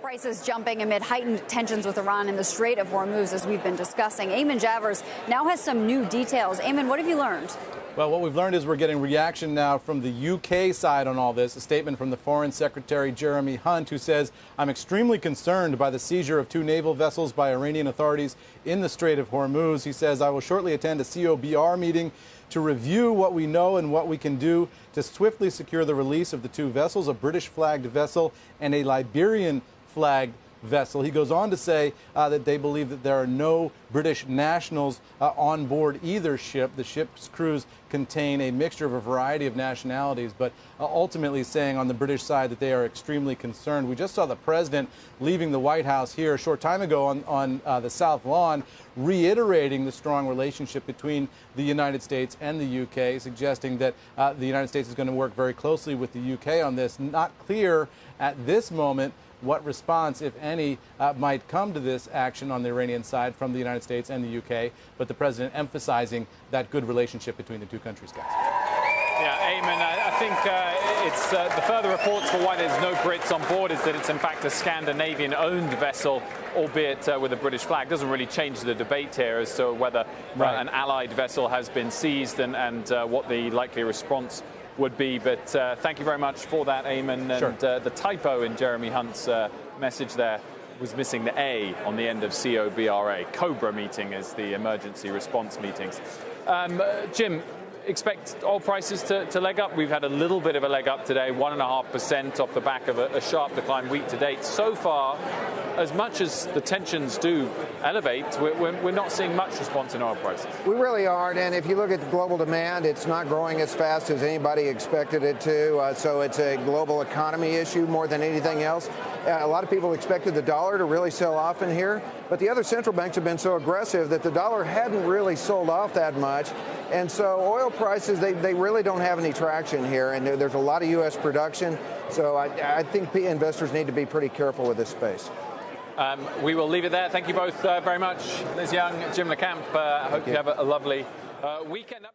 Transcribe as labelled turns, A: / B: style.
A: Prices jumping amid heightened tensions with Iran in the Strait of Hormuz, as we've been discussing. Eamon Javers now has some new details. Eamon, what have you learned?
B: Well, what we've learned is we're getting reaction now from the UK side on all this. A statement from the Foreign Secretary Jeremy Hunt, who says, "I'm extremely concerned by the seizure of 2 naval vessels by Iranian authorities in the Strait of Hormuz." He says, "I will shortly attend a COBR meeting to review what we know and what we can do to swiftly secure the release of the 2 vessels, a British-flagged vessel and a Liberian-flagged vessel." He goes on to say that they believe that there are no British nationals on board either ship. The ship's crews contain a mixture of a variety of nationalities, but ultimately saying on the British side that they are extremely concerned. We just saw the president leaving the White House here a short time ago on the South Lawn, reiterating the strong relationship between the United States and the UK, suggesting that the United States is going to work very closely with the UK on this. Not clear at this moment what response, if any, might come to this action on the Iranian side from the United States and the UK, but the president emphasizing that good relationship between the two countries, guys.
C: Yeah, Eamon, I think it's the further reports for why there's no Brits on board is that it's in fact a Scandinavian-owned vessel, albeit with a British flag. Doesn't really change the debate here as to whether an allied vessel has been seized and what the likely response would be. But thank you very much for that, Eamon. And
B: sure.
C: The typo in Jeremy Hunt's message there was missing the A on the end of COBRA. COBRA meeting is the emergency response meetings. Jim, expect oil prices to leg up. We've had a little bit of a leg up today, 1.5% off the back of a sharp decline week to date. So far, as much as the tensions do elevate, we're not seeing much response in oil prices.
D: We really aren't, and if you look at the global demand, it's not growing as fast as anybody expected it to, so it's a global economy issue more than anything else. A lot of people expected the dollar to really sell off in here, but the other central banks have been so aggressive that the dollar hadn't really sold off that much, and so oil prices, they really don't have any traction here, and there's a lot of U.S. production, so I think investors need to be pretty careful with this space.
C: We will leave it there. Thank you both very much. Liz Young, Jim LeCamp. Hope you have a lovely weekend.